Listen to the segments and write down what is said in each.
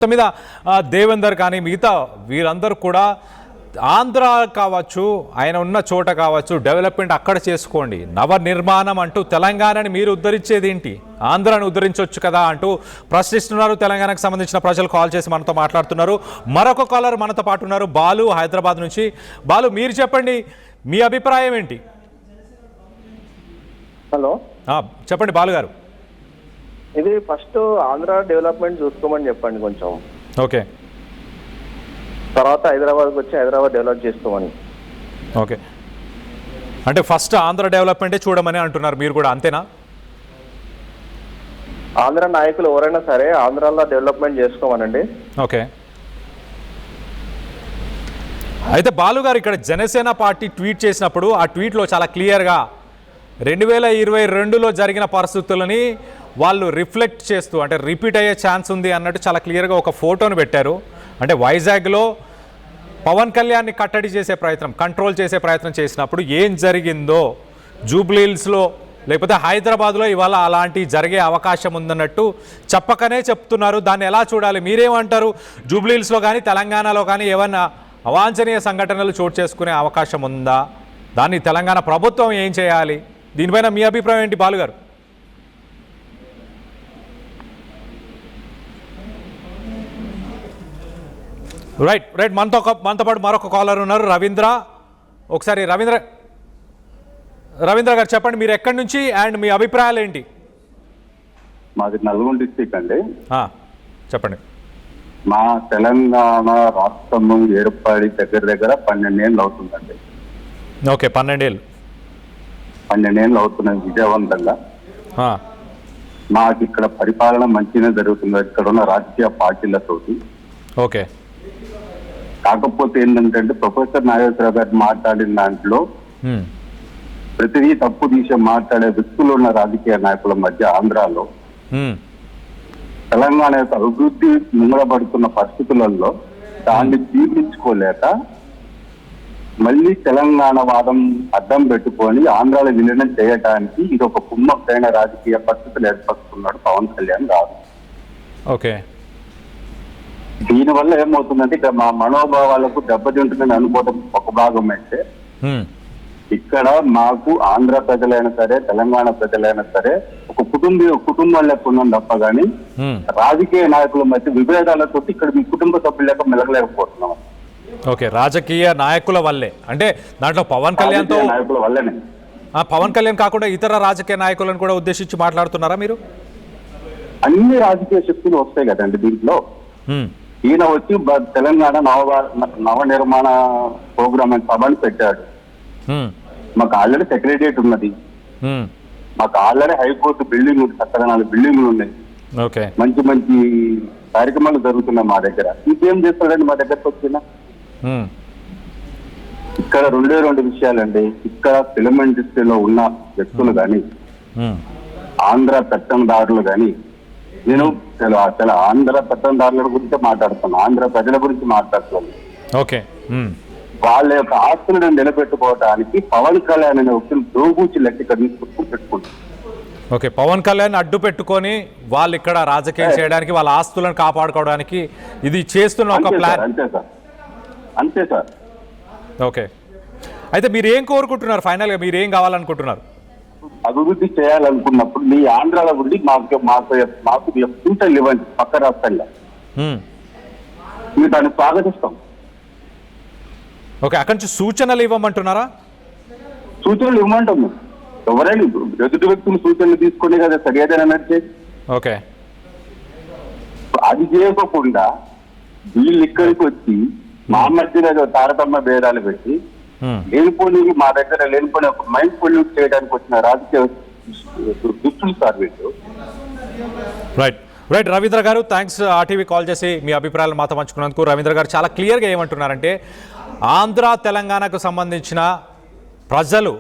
మొత్తం మీద దేవేందర్ కానీ మిగతా వీరందరూ కూడా ఆంధ్ర కావచ్చు, ఆయన ఉన్న చోట కావచ్చు, డెవలప్మెంట్ అక్కడ చేసుకోండి. నవ నిర్మాణం అంటూ తెలంగాణని మీరు ఉద్ధరించేది ఏంటి? ఆంధ్రాని ఉద్ధరించవచ్చు కదా అంటూ ప్రశ్నిస్తున్నారు. తెలంగాణకు సంబంధించిన ప్రజలు కాల్ చేసి మనతో మాట్లాడుతున్నారు. మరొక కాలర్ మనతో పాటు ఉన్నారు, బాలు హైదరాబాద్ నుంచి. బాలు, మీరు చెప్పండి, మీ అభిప్రాయం ఏంటి? హలో, చెప్పండి బాలు గారు. ఇది ఫస్ట్ ఆంధ్ర డెవలప్మెంట్ చూసుకోమని చెప్పండి కొంచెం. ఓకే, తర్వాత హైదరాబాద్కి వచ్చి హైదరాబాద్ డెవలప్ చేసుకోమని. ఓకే, అంటే ఫస్ట్ ఆంధ్ర డెవలప్మెంటే చూడమని అంటున్నారు మీరు కూడా, అంతేనా? ఆంధ్ర నాయకులు ఎవరైనా సరే ఆంధ్రాలో డెవలప్మెంట్ చేసుకోమనండి. ఓకే, అయితే బాలు గారు, ఇక్కడ జనసేన పార్టీ ట్వీట్ చేసినప్పుడు ఆ ట్వీట్లో చాలా క్లియర్గా 2022లో జరిగిన పరిస్థితులని వాళ్ళు రిఫ్లెక్ట్ చేస్తూ, అంటే రిపీట్ అయ్యే ఛాన్స్ ఉంది అన్నట్టు చాలా క్లియర్గా ఒక ఫోటోను పెట్టారు. అంటే వైజాగ్లో పవన్ కళ్యాణ్ని కట్టడి చేసే ప్రయత్నం, కంట్రోల్ చేసే ప్రయత్నం చేసినప్పుడు ఏం జరిగిందో జూబ్లీ హిల్స్లో లేకపోతే హైదరాబాద్లో ఇవాళ అలాంటి జరిగే అవకాశం ఉందన్నట్టు చెప్పకనే చెప్తున్నారు. దాన్ని ఎలా చూడాలి, మీరేమంటారు? జూబ్లీ హిల్స్లో కానీ తెలంగాణలో కానీ ఏమన్నా అవాంఛనీయ సంఘటనలు చోటు చేసుకునే అవకాశం ఉందా? దాన్ని తెలంగాణ ప్రభుత్వం ఏం చేయాలి? దీనిపైన మీ అభిప్రాయం ఏంటి బాలు గారు? రైట్, మనతో పాటు మరొక కాలర్ ఉన్నారు, రవీంద్ర. ఒకసారి రవీంద్ర గారు చెప్పండి, మీరు ఎక్కడి నుంచి అండ్ మీ అభిప్రాయాలు ఏంటి? మాది నల్గొండ డిస్ట్రిక్ట్ అండి. చెప్పండి. మా తెలంగాణ రాష్ట్రము ఏర్పడి దగ్గర 12 ఏళ్ళు అవుతుందండి. ఓకే, 12 ఏళ్ళు అవుతున్నాయి విజయవంతంగా. మాకు ఇక్కడ పరిపాలన మంచిగా జరుగుతుంది ఇక్కడ ఉన్న రాజకీయ పార్టీలతోటి. ఓకే, కాకపోతే ఏంటంటే ప్రొఫెసర్ నాగేశ్వరరావు గారు మాట్లాడిన దాంట్లో ప్రతిదీ తప్పు తీసి మాట్లాడే వ్యక్తులు ఉన్న రాజకీయ నాయకుల మధ్య ఆంధ్రాలో తెలంగాణ యొక్క అభివృద్ధి ముంగడబడుతున్న పరిస్థితులలో దాన్ని జీర్ణించుకోలేక మళ్ళీ తెలంగాణ వాదం అడ్డం పెట్టుకొని ఆంధ్రాలో విలీనం చేయడానికి ఇది ఒక కుమ్మక్కైన రాజకీయ పరిస్థితులు ఏర్పరుస్తున్నాడు పవన్ కళ్యాణ్ గారు. ఓకే, దీనివల్ల ఏమవుతుందంటే ఇక్కడ మా మనోభావాలకు దెబ్బతింటుందని అనుకోవడం ఒక భాగం అయితే, ఇక్కడ మాకు ఆంధ్ర ప్రజలైనా సరే తెలంగాణ ప్రజలైనా సరే ఒక కుటుంబం లెక్క ఉన్నాం తప్ప గానీ రాజకీయ నాయకుల మధ్య విభేదాలతో ఇక్కడ మీ కుటుంబ సభ్యుల లెక్క మెలగలేకపోతున్నాం. ఓకే, రాజకీయ నాయకుల వల్లే అంటే దాంట్లో పవన్ కళ్యాణ్తో నాయకుల వల్లనే, పవన్ కళ్యాణ్ కాకుండా ఇతర రాజకీయ నాయకులను కూడా ఉద్దేశించి మాట్లాడుతున్నారా మీరు? అన్ని రాజకీయ శక్తులు వస్తాయి కదండి దీంట్లో. ఈయన వచ్చి తెలంగాణ నవ నిర్మాణ ప్రోగ్రామ్ అని సభని పెట్టాడు. మాకు ఆల్రెడీ సెక్రటరియట్ ఉన్నది, మాకు ఆల్రెడీ హైకోర్టు బిల్డింగ్ ఉంది, చక్కగా 4 బిల్డింగ్లు ఉన్నాయి. ఓకే, మంచి మంచి కార్యక్రమాలు జరుగుతున్నాయి మా దగ్గర. ఇంకేం చేస్తాడండి మా దగ్గరకు వచ్చిన? ఇక్కడ 2 విషయాలండి. ఇక్కడ ఫిల్మ్ ఇండస్ట్రీలో ఉన్న వ్యక్తులు కానీ ఆంధ్ర పెత్తందారులు కానీ, నేను ఆంధ్ర పెత్తందారుల గురించి మాట్లాడుతాను, ఆంధ్ర ప్రజల గురించి మాట్లాడుతున్నాను. ఓకే, వాళ్ళ యొక్క ఆస్తులను నిలబెట్టుకోవడానికి పవన్ కళ్యాణ్ అనే వ్యక్తులు దోబూచి లెక్క ఇక్కడ పెట్టుకుంటారు. ఓకే, పవన్ కళ్యాణ్ అడ్డు పెట్టుకొని వాళ్ళు ఇక్కడ రాజకీయం చేయడానికి, వాళ్ళ ఆస్తులను కాపాడుకోవడానికి ఇది చేస్తున్న ఒక ప్లాన్. అంతే సార్. ఓకే, అయితే మీరు ఏం కోరుకుంటున్నారు? ఫైనల్గా మీరు ఏం కావాలనుకుంటున్నారు? అభివృద్ధి చేయాలనుకున్నప్పుడు మీ ఆంధ్రాలో ఉండి మాకు సూచనలు ఇవ్వండి పక్క రాష్ట్రంలో, మేము దాన్ని స్వాగతిస్తాం. ఓకే, అక్కడి నుంచి సూచనలు ఇవ్వమంటున్నారా? సూచనలు ఇవ్వమంటాం. ఎవరైనా ఎదుటి వ్యక్తులు సూచనలు తీసుకునే కదా సరిగా నడిచేది. ఓకే, అది చేయకుండా వీళ్ళు ఇక్కడికి వచ్చి మా మధ్యలో తారతమ్య భేదాలు పెట్టి లేనిపోని మా దగ్గర లేనిపోని ఒక మైండ్ పొల్యూట్ చేయడానికి వచ్చిన రాజకీయ దుస్తులు సార్ వీళ్ళు. రైట్ రవీంద్ర గారు, థ్యాంక్స్ ఆర్టీవీ కాల్ చేసి మీ అభిప్రాయాలు మాతో పంచుకున్నందుకు. రవీంద్ర గారు చాలా క్లియర్గా ఏమంటున్నారంటే, ఆంధ్ర తెలంగాణకు సంబంధించిన ప్రజలు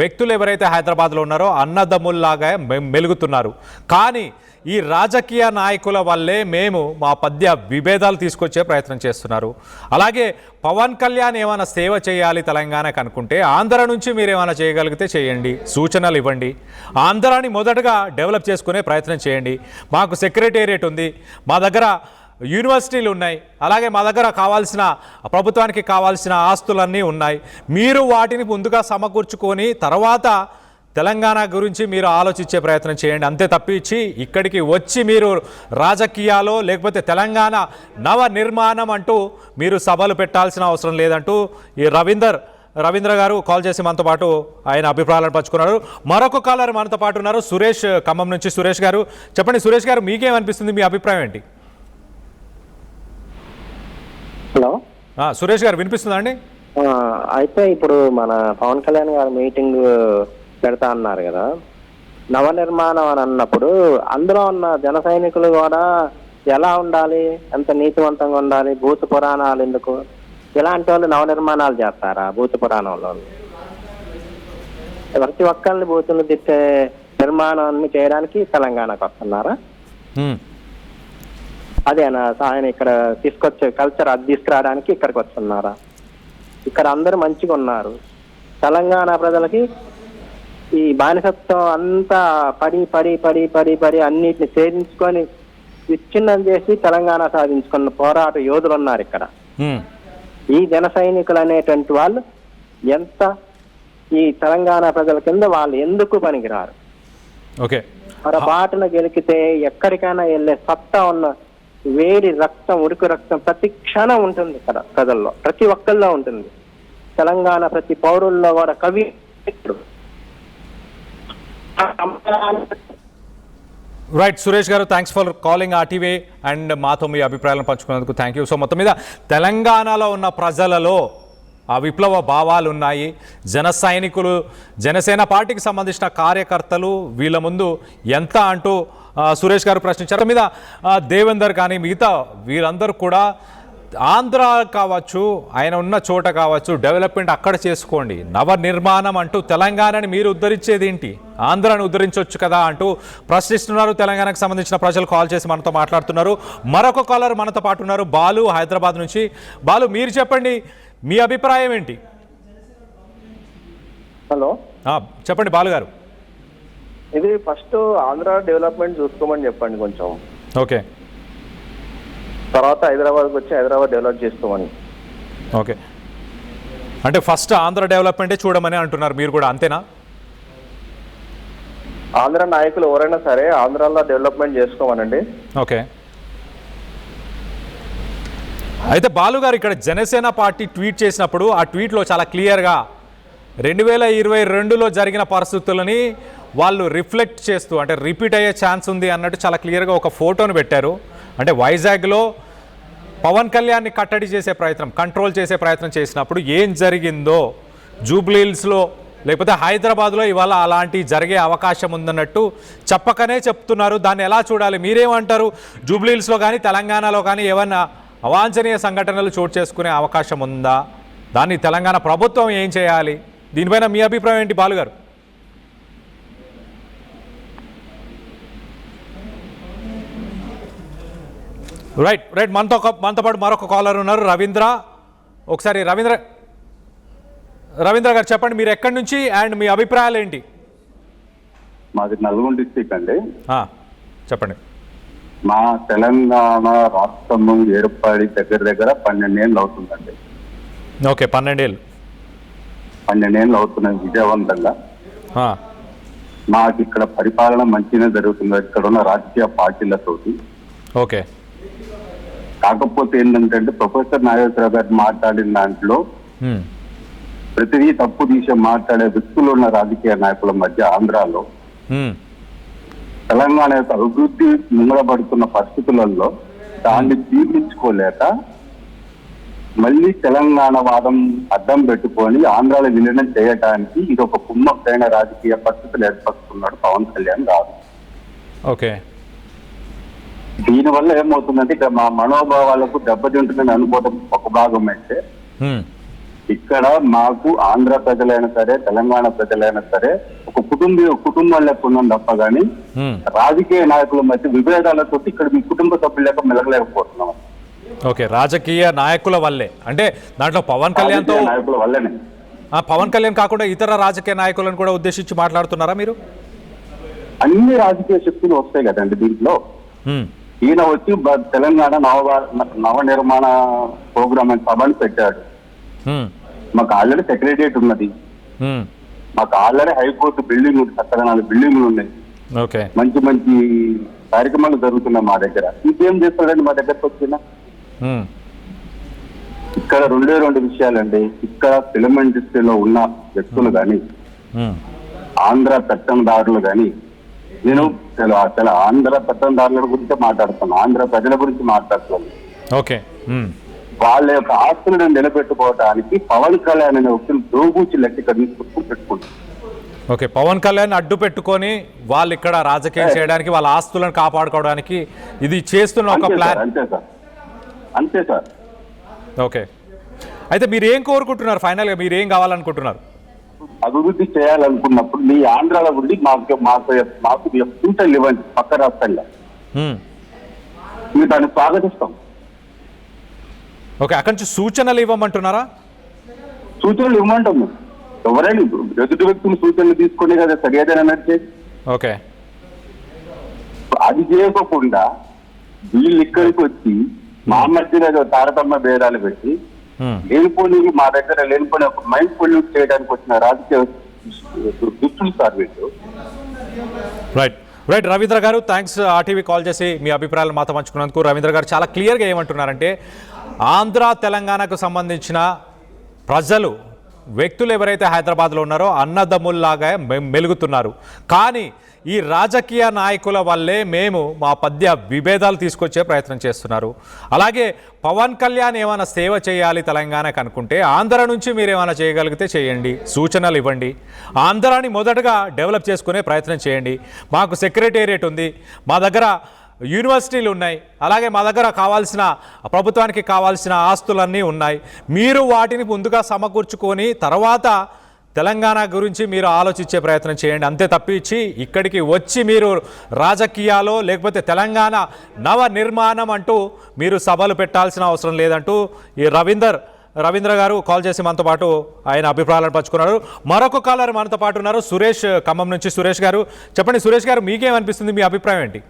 వ్యక్తులు ఎవరైతే హైదరాబాద్లో ఉన్నారో అన్నదమ్ముల్లాగా మెలుగుతున్నారు, కానీ ఈ రాజకీయ నాయకుల వల్లే మేము మా మధ్య విభేదాలు తీసుకొచ్చే ప్రయత్నం చేస్తున్నారు. అలాగే పవన్ కళ్యాణ్ ఏమైనా సేవ చేయాలి తెలంగాణకు అనుకుంటే ఆంధ్ర నుంచి మీరు ఏమైనా చేయగలిగితే చేయండి, సూచనలు ఇవ్వండి. ఆంధ్రాని మొదటగా డెవలప్ చేసుకునే ప్రయత్నం చేయండి. మాకు సెక్రటేరియట్ ఉంది, మా దగ్గర యూనివర్సిటీలు ఉన్నాయి, అలాగే మా దగ్గర కావాల్సిన ప్రభుత్వానికి కావాల్సిన ఆస్తులన్నీ ఉన్నాయి. మీరు వాటిని ముందుగా సమకూర్చుకొని తర్వాత తెలంగాణ గురించి మీరు ఆలోచించే ప్రయత్నం చేయండి. అంతే తప్పించి ఇక్కడికి వచ్చి మీరు రాజకీయాలు లేకపోతే తెలంగాణ నవ నిర్మాణం అంటూ మీరు సభలు పెట్టాల్సిన అవసరం లేదంటూ ఈ రవీంద్ర గారు కాల్ చేసి మనతో పాటు ఆయన అభిప్రాయాలను పంచుకున్నారు. మరొక కాలర్ మనతో పాటు ఉన్నారు, సురేష్, ఖమ్మం నుంచి. సురేష్ గారు చెప్పండి. సురేష్ గారు, మీకేమనిపిస్తుంది, మీ అభిప్రాయం ఏంటి? హలో సురేష్ గారు, వినిపిస్తుందా అండి? అయితే ఇప్పుడు మన పవన్ కళ్యాణ్ గారు మీటింగ్ పెడతా అన్నారు కదా, నవనిర్మాణం అని అన్నప్పుడు అందులో ఉన్న జన సైనికులు కూడా ఎలా ఉండాలి, ఎంత నీతివంతంగా ఉండాలి, భూత పురాణాలు ఎందుకు, ఇలాంటి వాళ్ళు నవనిర్మాణాలు చేస్తారా? భూత పురాణంలో ప్రతి ఒక్కరిని భూతులు తిట్టే నిర్మాణాన్ని చేయడానికి తెలంగాణకు వస్తున్నారా? అదేనా ఆయన ఇక్కడ తీసుకొచ్చే కల్చర్ అది తీసుకురావడానికి ఇక్కడికి వస్తున్నారా? ఇక్కడ అందరూ మంచిగా ఉన్నారు. తెలంగాణ ప్రజలకి ఈ బానిసత్వం అంతా పడి పడి పడి పడి పడి అన్నిటిని ఛేదించుకొని విచ్ఛిన్నం చేసి తెలంగాణ సాధించుకున్న పోరాట యోధులు ఉన్నారు ఇక్కడ. ఈ జన సైనికులు అనేటువంటి వాళ్ళు ఎంత ఈ తెలంగాణ ప్రజల కింద వాళ్ళు ఎందుకు పనికిరారు? ఓకే, బాటన గెలికితే ఎక్కడికైనా వెళ్ళే సత్తా ఉన్న వేడి రక్తం, ఉడుకు రక్తం ప్రతి క్షణం ఉంటుంది ఇక్కడ ప్రజల్లో, ప్రతి ఒక్కళ్ళలో ఉంటుంది. తెలంగాణ ప్రతి పౌరుల్లో కూడా కవి. రైట్ సురేష్ గారు, thanks for calling RTV and మాతో మీ అభిప్రాయాలను పంచుకున్నందుకు థ్యాంక్ యూ. సో మొత్తం మీద తెలంగాణలో ఉన్న ప్రజలలో ఆ విప్లవ భావాలు ఉన్నాయి. జన సైనికులు, జనసేన పార్టీకి సంబంధించిన కార్యకర్తలు వీళ్ళ ముందు ఎంత అంటూ సురేష్ గారు ప్రశ్నించారు. మీద దేవేందర్ కానీ మిగతా వీరందరూ కూడా ఆంధ్ర కావచ్చు, ఆయన ఉన్న చోట కావచ్చు, డెవలప్మెంట్ అక్కడ చేసుకోండి. నవ నిర్మాణం అంటూ తెలంగాణని మీరు ఉద్ధరించేది ఏంటి? ఆంధ్రాని ఉద్ధరించవచ్చు కదా అంటూ ప్రశ్నిస్తున్నారు. తెలంగాణకు సంబంధించిన ప్రజలు కాల్ చేసి మనతో మాట్లాడుతున్నారు. మరొక కాలర్ మనతో పాటు ఉన్నారు, బాలు, హైదరాబాద్ నుంచి. బాలు, మీరు చెప్పండి, మీ అభిప్రాయం ఏంటి? హలో, చెప్పండి బాలు గారు. ఇది ఫస్ట్ ఆంధ్ర డెవలప్మెంట్ చూసుకోమని చెప్పండి కొంచెం. ఓకే, తర్వాత హైదరాబాద్కి వచ్చి హైదరాబాద్ డెవలప్ చేసుకోమని. ఓకే, అంటే ఫస్ట్ ఆంధ్ర డెవలప్మెంటే చూడమని అంటున్నారు మీరు కూడా, అంతేనా? ఆంధ్ర నాయకులు ఎవరైనా సరే ఆంధ్రాలో డెవలప్మెంట్ చేసుకోమనండి. ఓకే, అయితే బాలు గారు, ఇక్కడ జనసేన పార్టీ ట్వీట్ చేసినప్పుడు ఆ ట్వీట్లో చాలా క్లియర్గా 2022లో జరిగిన పరిస్థితులని వాళ్ళు రిఫ్లెక్ట్ చేస్తూ, అంటే రిపీట్ అయ్యే ఛాన్స్ ఉంది అన్నట్టు చాలా క్లియర్గా ఒక ఫోటోను పెట్టారు. అంటే వైజాగ్లో పవన్ కళ్యాణ్ని కట్టడి చేసే ప్రయత్నం, కంట్రోల్ చేసే ప్రయత్నం చేసినప్పుడు ఏం జరిగిందో జూబ్లీహిల్స్లో లేకపోతే హైదరాబాద్లో ఇవాళ అలాంటి జరిగే అవకాశం ఉందన్నట్టు చెప్పకనే చెప్తున్నారు. దాన్ని ఎలా చూడాలి, మీరేమంటారు? జూబ్లీహిల్స్లో కానీ తెలంగాణలో కానీ ఏమన్నా అవాంఛనీయ సంఘటనలు చోటు చేసుకునే అవకాశం ఉందా? దాన్ని తెలంగాణ ప్రభుత్వం ఏం చేయాలి? దీనిపైన మీ అభిప్రాయం ఏంటి బాలు గారు? రైట్ మనతో పాటు మరొక కాలర్ ఉన్నారు, రవీంద్ర. ఒకసారి రవీంద్ర గారు చెప్పండి, మీరు ఎక్కడి నుంచి అండ్ మీ అభిప్రాయాలు ఏంటి? మాది నల్గొండ డిస్ట్రిక్ట్ అండి. చెప్పండి. మా తెలంగాణ రాష్ట్రము ఏర్పడి దగ్గర 12 ఏళ్ళు అవుతుందండి. ఓకే, 12 ఏళ్ళు అవుతున్నాయి విజయవంతంగా. మాకు ఇక్కడ పరిపాలన మంచిగా జరుగుతుంది ఇక్కడ ఉన్న రాజకీయ పార్టీలతోటి. ఓకే, కాకపోతే ఏంటంటే ప్రొఫెసర్ నాగేశ్వరరావు గారు మాట్లాడిన దాంట్లో ప్రతిదీ తప్పు తీసి మాట్లాడే వ్యక్తులు ఉన్న రాజకీయ నాయకుల మధ్య ఆంధ్రాలో తెలంగాణ యొక్క అభివృద్ధి ముంగడబడుతున్న పరిస్థితులలో దాన్ని జీర్ణించుకోలేక మళ్ళీ తెలంగాణ వాదం అడ్డం పెట్టుకొని ఆంధ్రాలో విలీనం చేయడానికి ఇది ఒక కుమ్మక్కైన రాజకీయ పరిస్థితులు ఏర్పరుస్తున్నాడు పవన్ కళ్యాణ్ గారు. ఓకే, దీనివల్ల ఏమవుతుందంటే ఇక్కడ మా మనోభావాలకు దెబ్బతింటుందని అనుకోవడం ఒక భాగం అయితే, ఇక్కడ మాకు ఆంధ్ర ప్రజలైనా సరే తెలంగాణ ప్రజలైనా సరే ఒక కుటుంబం లెక్క ఉన్నాం తప్ప గానీ రాజకీయ నాయకుల మధ్య విభేదాలతో ఇక్కడ మీ కుటుంబ సభ్యుల లెక్క మెలగలేకపోతున్నాం. ఓకే, రాజకీయ నాయకుల వల్లే అంటే దాంట్లో పవన్ కళ్యాణ్ నాయకుల వల్లనే, పవన్ కళ్యాణ్ కాకుండా ఇతర రాజకీయ నాయకులను కూడా ఉద్దేశించి మాట్లాడుతున్నారా మీరు? అన్ని రాజకీయ శక్తులు వస్తాయి కదండి దీంట్లో. ఈయన వచ్చి తెలంగాణ నవనిర్మాణ ప్రోగ్రామ్ అని సభని పెట్టాడు. మాకు ఆల్రెడీ సెక్రటరియట్ ఉన్నది, మాకు ఆల్రెడీ హైకోర్టు బిల్డింగ్ ఉంది, చక్కగా 4 బిల్డింగ్లు ఉన్నాయి, ఓకే, మంచి మంచి కార్యక్రమాలు జరుగుతున్నాయి మా దగ్గర. ఇంకేం చేస్తాడండి మా దగ్గరకు వచ్చిన? ఇక్కడ 2 విషయాలండి. ఇక్కడ ఫిలిం ఇండస్ట్రీలో ఉన్న వ్యక్తులు కానీ, ఆంధ్ర పెత్తందారులు కానీ, నేను అసలు ఆంధ్ర పెత్తందారుల గురించి మాట్లాడుతాను, ఆంధ్ర ప్రజల గురించి మాట్లాడుతున్నాను. ఓకే, వాళ్ళ యొక్క ఆస్తులను నిలబెట్టుకోవడానికి పవన్ కళ్యాణ్ అనే వ్యక్తులు దోబూచి లెక్క ఇక్కడ తీసుకొచ్చుకుని పెట్టుకుంటారు. ఓకే, పవన్ కళ్యాణ్ అడ్డు పెట్టుకొని వాళ్ళు ఇక్కడ రాజకీయం చేయడానికి, వాళ్ళ ఆస్తులను కాపాడుకోవడానికి ఇది చేస్తున్న ఒక ప్లాన్. అంతే సార్. ఓకే, అయితే మీరు ఏం కోరుకుంటున్నారు? ఫైనల్గా మీరు ఏం కావాలనుకుంటున్నారు? అభివృద్ధి చేయాలనుకున్నప్పుడు మీ ఆంధ్రాలో ఉండి మాకు పింఛన్లు ఇవ్వండి పక్క రాష్ట్రంలో, మేము దాన్ని స్వాగతిస్తాం. ఓకే, అక్కడి నుంచి సూచనలు ఇవ్వమంటున్నారా? సూచనలు ఇవ్వమంటాం మేము. ఎవరైనా ఎదుటి వ్యక్తులు సూచనలు తీసుకునే కదా సరిగా నడిచేది. ఓకే, అది చేయకుండా వీళ్ళు ఇక్కడికి వచ్చి మా మధ్యలో తారతమ్య భేదాలు పెట్టి లేనిపోని మా దగ్గర లేనిపోని ఒక మైండ్ పొల్యూట్ చేయడానికి వచ్చిన రాజకీయ దుస్తులు సార్ వీళ్ళు. రైట్ రవీంద్ర గారు, థ్యాంక్స్ ఆర్టీవీ కాల్ చేసి మీ అభిప్రాయాలు మాతో పంచుకున్నందుకు. రవీంద్ర గారు చాలా క్లియర్గా ఏమంటున్నారంటే, ఆంధ్ర తెలంగాణకు సంబంధించిన ప్రజలు, వ్యక్తులు ఎవరైతే హైదరాబాద్లో ఉన్నారో అన్నదమ్ముల్లాగా మెలుగుతున్నారు, కానీ ఈ రాజకీయ నాయకుల వల్లే మేము మా మధ్య విభేదాలు తీసుకొచ్చే ప్రయత్నం చేస్తున్నారు. అలాగే పవన్ కళ్యాణ్ ఏమైనా సేవ చేయాలి తెలంగాణకు అనుకుంటే ఆంధ్ర నుంచి మీరు ఏమైనా చేయగలిగితే చేయండి, సూచనలు ఇవ్వండి, ఆంధ్రాని మొదటగా డెవలప్ చేసుకునే ప్రయత్నం చేయండి. మాకు సెక్రటేరియట్ ఉంది, మా దగ్గర యూనివర్సిటీలు ఉన్నాయి, అలాగే మా దగ్గర కావాల్సిన ప్రభుత్వానికి కావాల్సిన ఆస్తులన్నీ ఉన్నాయి. మీరు వాటిని ముందుగా సమకూర్చుకొని తర్వాత తెలంగాణ గురించి మీరు ఆలోచించే ప్రయత్నం చేయండి. అంతే తప్పించి ఇక్కడికి వచ్చి మీరు రాజకీయాలు లేకపోతే తెలంగాణ నవ నిర్మాణం అంటూ మీరు సభలు పెట్టాల్సిన అవసరం లేదంటూ ఈ రవీంద్ర గారు కాల్ చేసి మనతో పాటు ఆయన అభిప్రాయాలను పంచుకున్నారు. మరొక కాలర్ మనతో పాటు ఉన్నారు, సురేష్, ఖమ్మం నుంచి. సురేష్ గారు చెప్పండి. సురేష్ గారు, మీకేమనిపిస్తుంది? మీ అభిప్రాయం ఏంటి?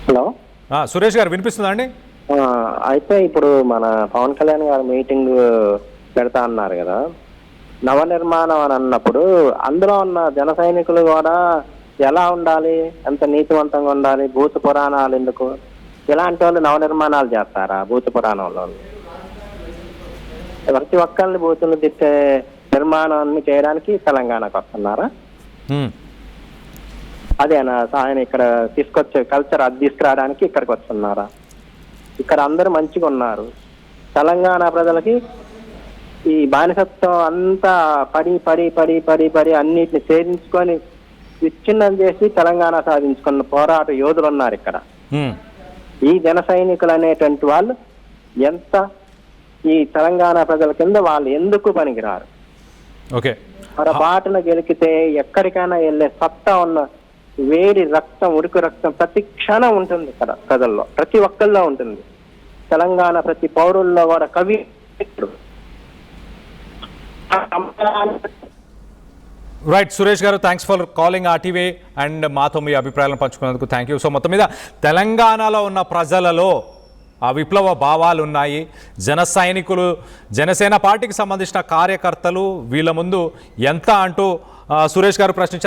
హలో సురేష్ గారు, వినిపిస్తుందా అండి? అయితే ఇప్పుడు మన పవన్ కళ్యాణ్ గారు మీటింగ్ పెడతా అన్నారు కదా, నవనిర్మాణం అని అన్నప్పుడు అందులో ఉన్న జన సైనికులు కూడా ఎలా ఉండాలి, ఎంత నీతివంతంగా ఉండాలి, భూత పురాణాలు ఎందుకు, ఇలాంటి వాళ్ళు నవనిర్మాణాలు చేస్తారా? భూత పురాణంలో ప్రతి ఒక్కరిని భూతులు తిట్టే నిర్మాణాన్ని చేయడానికి తెలంగాణకు వస్తున్నారా? అదేనా ఆయన ఇక్కడ తీసుకొచ్చే కల్చర్ అది తీసుకురావడానికి ఇక్కడికి వస్తున్నారా? ఇక్కడ అందరూ మంచిగా ఉన్నారు. తెలంగాణ ప్రజలకి ఈ బానిసత్వం అంతా పడి పడి పడి పడి పడి అన్నిటిని ఛేదించుకొని విచ్ఛిన్నం చేసి తెలంగాణ సాధించుకున్న పోరాట యోధులు ఉన్నారు ఇక్కడ. ఈ జన సైనికులు అనేటువంటి వాళ్ళు ఎంత ఈ తెలంగాణ ప్రజల కింద వాళ్ళు ఎందుకు పనికిరారు? ఓకే, బాటన గెలికితే ఎక్కడికైనా వెళ్ళే సత్తా ఉన్న వేడి రక్తం, ఉడుకు రక్తం ప్రతి క్షణం ఉంటుంది ఇక్కడ ప్రజల్లో, ప్రతి ఒక్కళ్ళలో ఉంటుంది. తెలంగాణ ప్రతి పౌరుల్లో కూడా కవి. రైట్ సురేష్ గారు, thanks for calling RTV and మాతో మీ అభిప్రాయాలను పంచుకున్నందుకు థ్యాంక్ యూ. సో మొత్తం మీద తెలంగాణలో ఉన్న ప్రజలలో ఆ విప్లవ భావాలు ఉన్నాయి. జన సైనికులు, జనసేన పార్టీకి సంబంధించిన కార్యకర్తలు వీళ్ళ ముందు ఎంత అంటూ సురేష్ గారు ప్రశ్నించారు.